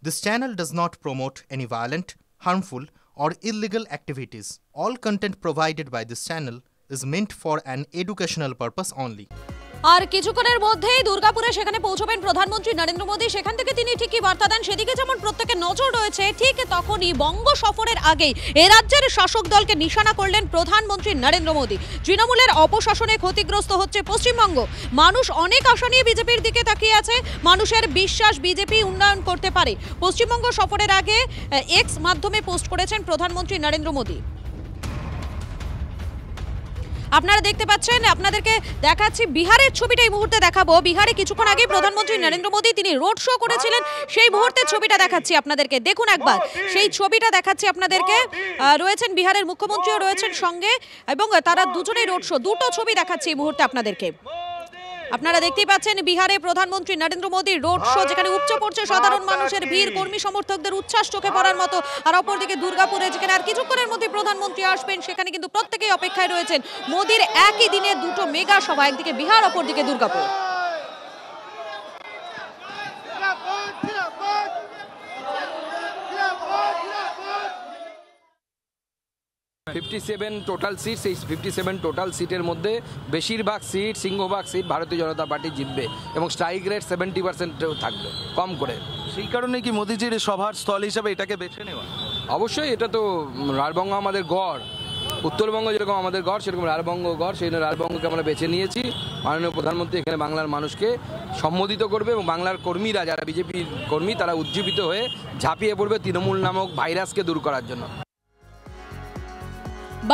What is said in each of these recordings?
This channel does not promote any violent, harmful, or illegal activities. All content provided by this channel is meant for an educational purpose only. আর কিছুক্ষণের মধ্যেই দুর্গাপুরে সেখানে পৌঁছবেন প্রধানমন্ত্রী নরেন্দ্র মোদী। সেখান থেকে তিনি ঠিকই বার্তা দেন, সেদিকে যেমন প্রত্যেকের নজর রয়েছে, ঠিক তখনই বঙ্গ সফরের আগেই এ রাজ্যের শাসক দলকে নিশানা করলেন প্রধানমন্ত্রী নরেন্দ্র মোদী। তৃণমূলের অপশাসনে ক্ষতিগ্রস্ত হচ্ছে পশ্চিমবঙ্গ। মানুষ অনেক আশা নিয়ে বিজেপির দিকে তাকিয়ে আছে। মানুষের বিশ্বাস বিজেপি উন্নয়ন করতে পারে। পশ্চিমবঙ্গ সফরের আগে এক্স মাধ্যমে পোস্ট করেছেন প্রধানমন্ত্রী নরেন্দ্র মোদী। আপনারা দেখতে পাচ্ছেন, আপনাদেরকে দেখাচ্ছি বিহারের ছবিটা এই মুহূর্তে দেখাবো। বিহারে কিছুক্ষণ আগে প্রধানমন্ত্রী নরেন্দ্র মোদী তিনি রোড শো করেছিলেন, সেই মুহূর্তের ছবিটা দেখাচ্ছি আপনাদেরকে। দেখুন একবার সেই ছবিটা দেখাচ্ছি আপনাদেরকে। রয়েছেন বিহারের মুখ্যমন্ত্রীও রয়েছেন সঙ্গে, এবং তারা দুজনেই রোড শো, দুটো ছবি দেখাচ্ছি এই মুহূর্তে আপনাদেরকে। আপনারা দেখতেই পাচ্ছেন বিহারে প্রধানমন্ত্রী নরেন্দ্র মোদীর রোড শো, যেখানে উপচে পড়ছে সাধারণ মানুষের ভিড়, কর্মী সমর্থকদের উচ্ছ্বাস চোখে পড়ার মতো। আর অপরদিকে দুর্গাপুরে, যেখানে আর কিছুক্ষণের মধ্যে প্রধানমন্ত্রী আসবেন, সেখানে কিন্তু প্রত্যেকেই অপেক্ষায় রয়েছেন মোদীর একই দিনে দুটো মেগা সভা, একদিকে বিহার, অপরদিকে দুর্গাপুর। টোটাল সিট, এই 57 টোটাল সিটের মধ্যে বেশিরভাগ সিট, সিংহভাগ সিট ভারতীয় জনতা পার্টি জিতবে এবং স্ট্রাইক রেট 70% থাকবে কম করে। সেই কারণে কি মোদিজির সভার স্থল হিসেবে এটাকে বেছে নেওয়া? অবশ্যই, এটা তো রাঢ়বঙ্গ আমাদের গড়। উত্তরবঙ্গ যেরকম আমাদের গড়, সেরকম রাঢ়বঙ্গ গড়। সেই জন্য রাঢ়বঙ্গকে আমরা বেছে নিয়েছি। মাননীয় প্রধানমন্ত্রী এখানে বাংলার মানুষকে সম্বোধিত করবে এবং বাংলার কর্মীরা, যারা বিজেপির কর্মী, তারা উজ্জীবিত হয়ে ঝাঁপিয়ে পড়বে তৃণমূল নামক ভাইরাসকে দূর করার জন্য।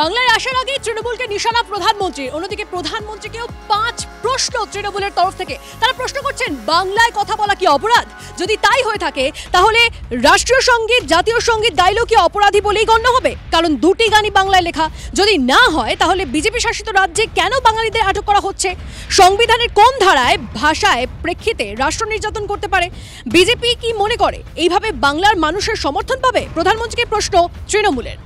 বাংলায় আসার আগে তৃণমূলকে নিশানা প্রধানমন্ত্রী। অন্যদিকে প্রধানমন্ত্রীকেও 5 প্রশ্ন তৃণমূলের তরফ থেকে। তারা প্রশ্ন করছেন, বাংলায় কথা বলা কি অপরাধ? যদি তাই হয়ে থাকে, তাহলে রাষ্ট্রীয় সঙ্গীত, জাতীয় সঙ্গীত গাইলেও কি অপরাধী বলেই গণ্য হবে? কারণ দুটি গানই বাংলায় লেখা। যদি না হয়, তাহলে বিজেপি শাসিত রাজ্যে কেন বাঙালিদের আটক করা হচ্ছে? সংবিধানের কোন ধারায়, ভাষায়, প্রেক্ষিতে রাষ্ট্র নির্যাতন করতে পারে? বিজেপি কি মনে করে এইভাবে বাংলার মানুষের সমর্থন পাবে? প্রধানমন্ত্রীকে প্রশ্ন তৃণমূলের।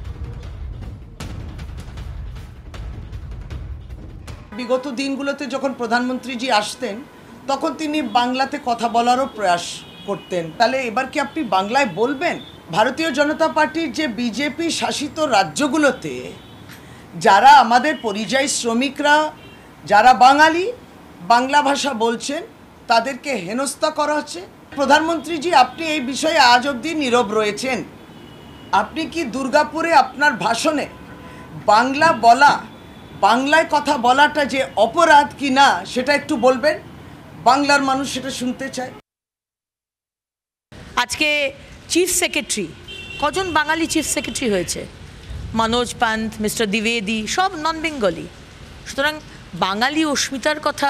বিগত দিনগুলোতে যখন প্রধানমন্ত্রীজি আসতেন, তখন তিনি বাংলাতে কথা বলারও প্রয়াস করতেন। তাহলে এবার কি আপনি বাংলায় বলবেন? ভারতীয় জনতা পার্টির যে বিজেপি শাসিত রাজ্যগুলোতে যারা আমাদের পরিযায়ী শ্রমিকরা, যারা বাঙালি, বাংলা ভাষা বলছেন, তাদেরকে হেনস্থা করা হচ্ছে। প্রধানমন্ত্রীজি, আপনি এই বিষয়ে আজ অবধি নীরব রয়েছেন। আপনি কি দুর্গাপুরে আপনার ভাষণে বাংলা বলা, বাংলায় কথা বলাটা যে অপরাধ কি না, সেটা একটু বলবেন? বাংলার মানুষ সেটা শুনতে চায়। আজকে চিফ সেক্রেটারি, কজন বাঙালি চিফ সেক্রেটারি হয়েছে? মনোজ পান্থ, মিস্টার দ্বিবেদী, সব নন বেঙ্গলি। সুতরাং বাঙালি অস্মিতার কথা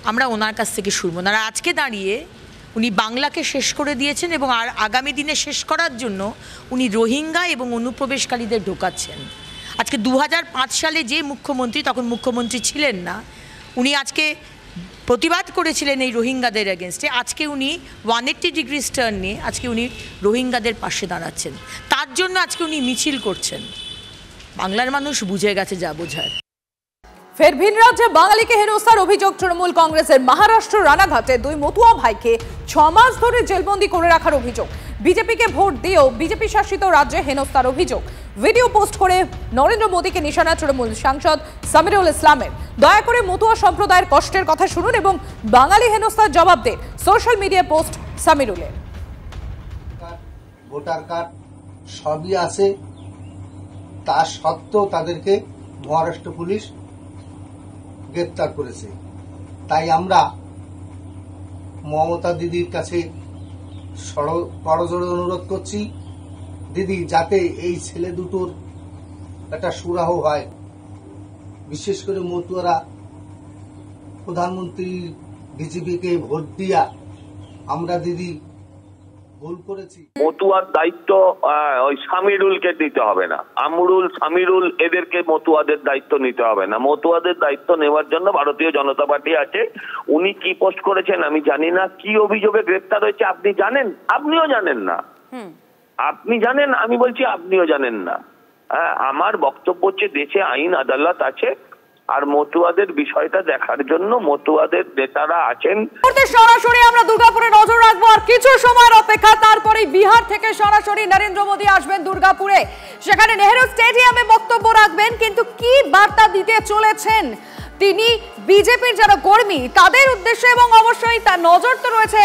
আমরা ওনার কাছ থেকে শুনবো না। আর আজকে দাঁড়িয়ে উনি বাংলাকে শেষ করে দিয়েছেন এবং আর আগামী দিনে শেষ করার জন্য উনি রোহিঙ্গা এবং অনুপ্রবেশকারীদের ঢোকাচ্ছেন। আজকে 2005 সালে যে মুখ্যমন্ত্রী, তখন মুখ্যমন্ত্রী ছিলেন না, উনি আজকে প্রতিবাদ করেছিলেন এই রোহিঙ্গাদের এগেনস্টে। আজকে উনি 180 ডিগ্রি টার্ন নিয়ে আজকে উনি রোহিঙ্গাদের পাশে দাঁড়াচ্ছেন। তার জন্য আজকে উনি মিছিল করছেন। বাংলার মানুষ বুঝে গেছে যা বোঝার। ফের ভিন রাজ্যে বাঙালিকে হেনস্থার অভিযোগ তৃণমূল কংগ্রেসের। মহারাষ্ট্র রানাঘাটে 2 মতুয়া ভাইকে 6 মাস ধরে জেলবন্দি করে রাখার অভিযোগ। বিজেপিকে ভোট দিয়েও বিজেপি শাসিত রাজ্যে হেনস্থার অভিযোগ। ভিডিও পোস্ট করে নরেন্দ্র মোদীকে নিশানা তৃণমূল সাংসদ সামিরুল ইসলামের। দয়া করে মতুয়া সম্প্রদায়ের কষ্টের কথা শুনুন এবং বাঙালি হেনস্থার জবাব দেন। সোশ্যাল মিডিয়া পোস্ট সামিরুলের। ভোটার কার্ড সবই আছে, তা সত্ত্বেও তাদেরকে মহারাষ্ট্র পুলিশ গ্রেপ্তার করেছে। তাই আমরা মমতা দিদির কাছে করজোড়ে অনুরোধ করছি, দিদি, যাতে এই ছেলে দুটোর একটা সুরাহ হয়। বিশেষ করে মতুয়ারা প্রধানমন্ত্রী বিজেপিকে ভোট দিয়া আমরা দিদি ভুল করেছি। মতুয়ার দায়িত্ব ওই সামিরুলকে দিতে হবে না। আমরুল, সামিরুল, এদেরকে মতুয়াদের দায়িত্ব নিতে হবে না। মতুয়াদের দায়িত্ব নেওয়ার জন্য ভারতীয় জনতা পার্টি আছে। উনি কি পোস্ট করেছেন আমি জানি না, কি অভিযোগে গ্রেপ্তার হয়েছে আপনি জানেন? আপনিও জানেন না। আপনি জানেন, আমি বলছি আপনিও জানেন না। আমার বক্তব্য হচ্ছে, দেশে আইন আদালত আছে, আর মতুয়াদের বিষয়টা দেখার জন্য মতুয়াদের নেতারা আছেন। সরাসরি আমরা দুর্গাপুরে নজর রাখবো, আর কিছু সময়ের অপেক্ষা, তারপরে বিহার থেকে সরাসরি নরেন্দ্র মোদী আসবেন দুর্গাপুরে, সেখানে নেহেরু স্টেডিয়ামে বক্তব্য রাখবেন। কিন্তু কি বার্তা দিতে চলেছেন তিনি বিজেপির যারা কর্মী তাদের উদ্দেশ্যে, এবং অবশ্যই তার নজর তো রয়েছে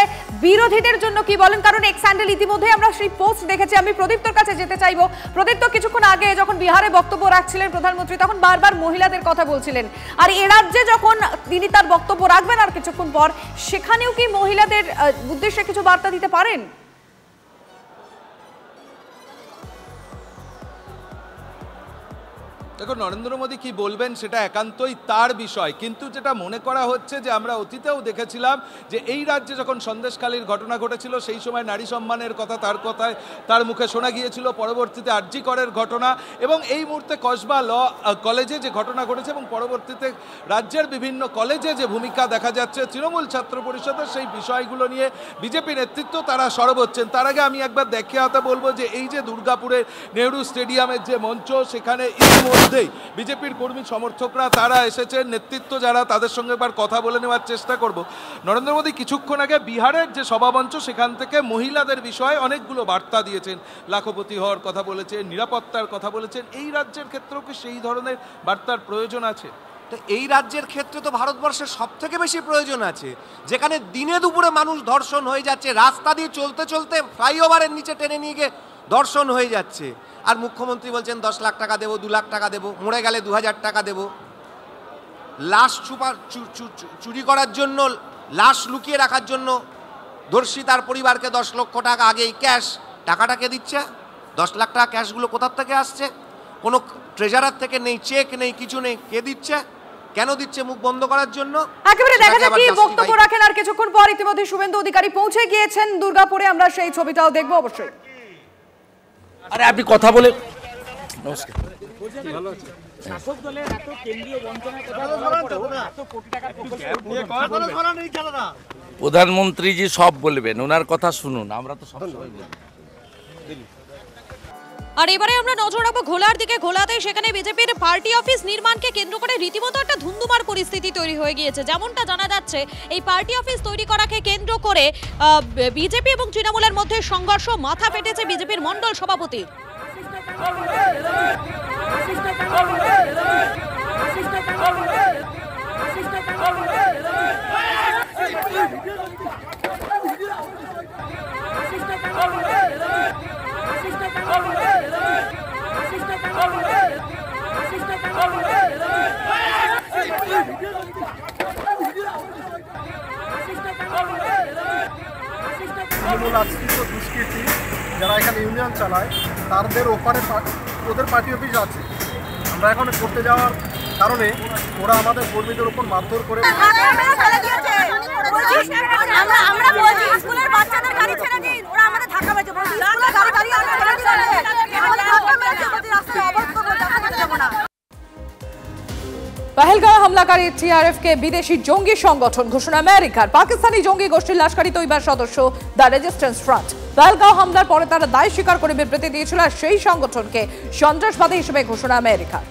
বিরোধীদের জন্য কি বলেন, কারণ এক্স হ্যান্ডেল ইতিমধ্যে আমরা সেই পোস্ট দেখেছি। আমি প্রদীপ্তর কাছে যেতে চাইবো। প্রদীপ্ত, কিছুক্ষণ আগে যখন বিহারে বক্তব্য রাখছিলেন প্রধানমন্ত্রী তখন বারবার মহিলাদের কথা বলছিলেন, আর এ রাজ্যে যখন তিনি তার বক্তব্য রাখবেন আর কিছুক্ষণ পর, সেখানেও কি মহিলাদের উদ্দেশ্যে কিছু বার্তা দিতে পারেন? দেখো, নরেন্দ্র মোদী কি বলবেন সেটা একান্তই তার বিষয়, কিন্তু যেটা মনে করা হচ্ছে যে আমরা অতীতেও দেখেছিলাম যে এই রাজ্যে যখন সন্দেশখালীর ঘটনা ঘটেছিল সেই সময় নারী সম্মানের কথা তার মুখে শোনা গিয়েছিল, পরবর্তীতে আরজি করের ঘটনা, এবং এই মুহূর্তে কসবা ল কলেজে যে ঘটনা ঘটেছে, এবং পরবর্তীতে রাজ্যের বিভিন্ন কলেজে যে ভূমিকা দেখা যাচ্ছে তৃণমূল ছাত্র পরিষদের, সেই বিষয়গুলো নিয়ে বিজেপি নেতৃত্ব তারা সরব হচ্ছেন। তার আগে আমি একবার দেখে আতে বলবো যে এই যে দুর্গাপুরের নেহরু স্টেডিয়ামের যে মঞ্চ, সেখানে ইতিমধ্যে বিজেপির কর্মী সমর্থকরা তারা এসেছেন, নেতৃত্ব যারা, তাদের সঙ্গে একবার কথা বলে নেওয়ার চেষ্টা করব। নরেন্দ্র মোদী কিছুক্ষণ আগে বিহারের যে সভামঞ্চ সেখান থেকে মহিলাদের বিষয়ে অনেকগুলো বার্তা দিয়েছেন, লাখপতি হওয়ার কথা বলেছেন, নিরাপত্তার কথা বলেছেন। এই রাজ্যের ক্ষেত্রেও কি সেই ধরনের বার্তার প্রয়োজন আছে? তো এই রাজ্যের ক্ষেত্রে তো ভারতবর্ষের সব থেকে বেশি প্রয়োজন আছে, যেখানে দিনে দুপুরে মানুষ ধর্ষণ হয়ে যাচ্ছে, রাস্তা দিয়ে চলতে চলতে ফ্লাইওভারের নিচে টেনে নিয়ে গিয়ে ধর্ষণ হয়ে যাচ্ছে, আর মুখ্যমন্ত্রী বলছেন 10 লাখ টাকা দেবো, 2 লাখ টাকা দেবো, মরে গেলে 2000 টাকা দেবো। লাশ চুরি করার জন্য, লাশ লুকিয়ে রাখার জন্য ধর্ষিতার পরিবারকে 10 লক্ষ টাকা আগেই ক্যাশ, টাকাটাকে দিচ্ছে 10 লাখ টাকা ক্যাশগুলো কোথার থেকে আসছে? কোনো ট্রেজারার থেকে নেই, চেক নেই, কিছু নেই। কে দিচ্ছে, কেন দিচ্ছে? মুখ বন্ধ করার জন্য। একেবারে দেখা যাক কি বক্তব্য রাখেন। আর কিছুক্ষণ পর ইতিমধ্যে শুভেন্দু অধিকারী পৌঁছে গিয়েছেন দুর্গাপুরে, আমরা সেই ছবিটাও দেখবো অবশ্যই। আরে আপনি কথা বলে নমস্কার। প্রধানমন্ত্রীজি সব বলবেন, ওনার কথা শুনুন, আমরা তো সব বলি। আর এবারে আমরা নজর রাখবো ঘোলার দিকে। ঘোলাতে সেখানে বিজেপির পার্টি অফিস নির্মাণকে কেন্দ্র করে রীতিমতো একটা ধুন্ধুমার পরিস্থিতি তৈরি হয়ে গিয়েছে। যেমনটা জানা যাচ্ছে, এই পার্টি অফিস তৈরি করাকে কেন্দ্র করে বিজেপি এবং তৃণমূলের মধ্যে সংঘর্ষ, মাথা ফেটেছে বিজেপির মণ্ডল সভাপতি। দুষ্কৃতী যারা এখানে ইউনিয়ন চালায় তাদের ওপারে ওদের পার্টি অফিস আছে। আমরা এখন করতে যাওয়ার কারণে ওরা আমাদের কর্মীদের উপর মারধর করে पहलगाम हमलाकारी टीआरएफ के विदेशी जंगी संगठन घोषणा अमेरिकार पाकिस्तानी जंगी गोष्ठी लश्करी तैयबार सदस्य द रेजिस्टेंस फ्रंट पहलगाम हमलार परे तारा दाय स्वीकार करे बिबृति दिएছিল আর সেই সংগঠনকে সন্ত্রাসবাদী হিসেবে ঘোষণা আমেরিকার।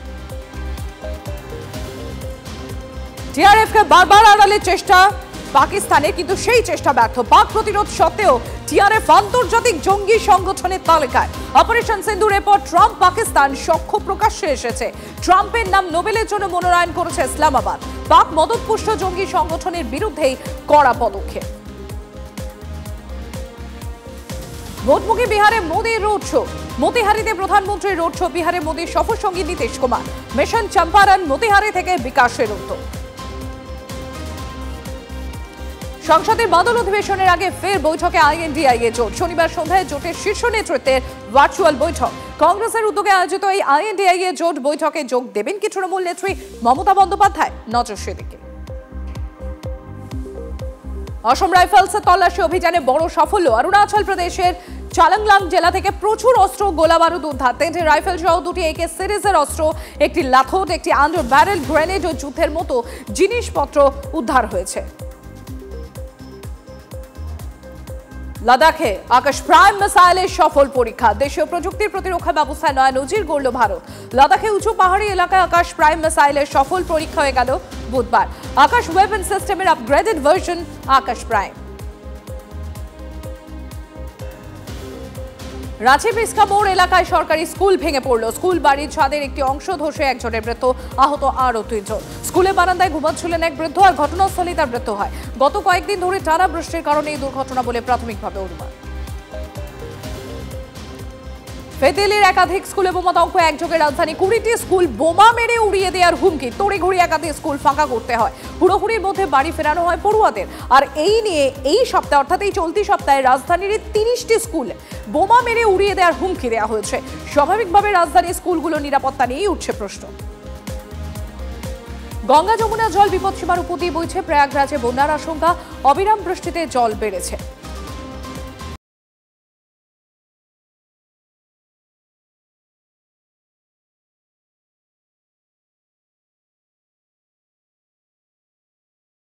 টিআরএফ কে বারবার আড়ালে চেষ্টা পাকিস্তানের, কিন্তু সেই চেষ্টা ব্যর্থ। পাক প্রতিরোধ সত্ত্বেও টিআরএফ আন্তর্জাতিক জঙ্গি সংগঠনের তালিকায়। অপারেশন সিন্দুর এরপর ট্রাম্প পাকিস্তান সখ্য প্রকাশ্যে এসেছে। ট্রাম্পের নাম নোবেলের জন্য মনোনয়ন করেছে ইসলামাবাদ। পাক মদতপুষ্ট জঙ্গি সংগঠনের বিরুদ্ধেই কড়া পদক্ষেপ। ভোটমুখী বিহারে মোদী রোড শো। মোতিহারিতে প্রধানমন্ত্রীর রোড শো। বিহারে মোদীর সফর সঙ্গী নীতিশ কুমার। মিশন চম্পারণ মোতিহারি থেকে বিকাশের উদ্যোগ। সংসদের বাদল অধিবেশনের আগে ফের বৈঠকে আইএনডিআইএ জোট। শনিবার সন্ধ্যায় জোটের শীর্ষ নেতৃত্বের ভার্চুয়াল বৈঠক। কংগ্রেসের উদ্যোগে আয়োজিত এই আইএনডিআইএ জোট বৈঠকে যোগ দেবেন কি তৃণমূল নেত্রী মমতা বন্দ্যোপাধ্যায়? নজর সেদিকে। অসম রাইফেলসের তল্লাশি অভিযানে বড় সাফল্য। অরুণাচল প্রদেশের চালাংলাং জেলা থেকে প্রচুর অস্ত্র, গোলা বারুদ উদ্ধার। 3টি রাইফেল সহ 2টি AK সিরিজের অস্ত্র, একটি লাথোট, একটি আন্ডার ব্যারেল গ্রেনেড ও যুদ্ধের মতো জিনিসপত্র উদ্ধার হয়েছে। লাদাখে আকাশ প্রাইম মিসাইলের সফল পরীক্ষা। দেশীয় প্রযুক্তির প্রতিরক্ষা ব্যবস্থায় নয়া নজির গড়ল ভারত। লাদাখে উঁচু পাহাড়ি এলাকায় আকাশ প্রাইম মিসাইলের সফল পরীক্ষা হয়ে গেল বুধবার। আকাশ ওয়েপন সিস্টেমের আপগ্রেডেড ভার্সন আকাশ প্রাইম। রাঁচি পিসকা মোড় এলাকায় সরকারি স্কুল ভেঙে পড়ল। স্কুল বাড়ির ছাদের একটি অংশ ধসে একজনের মৃত্যু, আহত আরও 3 জন। স্কুলের বারান্দায় ঘুমাচ্ছিলেন এক বৃদ্ধ, আর ঘটনাস্থলেই তার মৃত্যু হয়। গত কয়েকদিন ধরে টানা বৃষ্টির কারণে এই দুর্ঘটনা বলে প্রাথমিকভাবে অনুমান। ফেতেলের একাধিক স্কুলে বোমাতঙ্ক, একযোগে রাজধানী 20টি স্কুল বোমা মেরে উড়িয়ে দেওয়ার হুমকি। তড়িঘড়ি একাধিক স্কুল ফাঁকা করতে হয়, হুড়োহুড়ির মধ্যে বাড়ি ফেরানো হয় পড়ুয়াদের। আর এই নিয়ে এই সপ্তাহে অর্থাৎ এই চলতি সপ্তাহে রাজধানীর 30টি স্কুল বোমা মেরে উড়িয়ে দেওয়ার হুমকি দেওয়া হয়েছে। স্বাভাবিকভাবে রাজধানীর স্কুলগুলোর নিরাপত্তা নিয়েই উঠছে প্রশ্ন। গঙ্গা যমুনা জল বিপদসীমার উপর দিয়ে বইছে। প্রয়াগরাজে বন্যার আশঙ্কা, অবিরাম বৃষ্টিতে জল বেড়েছে।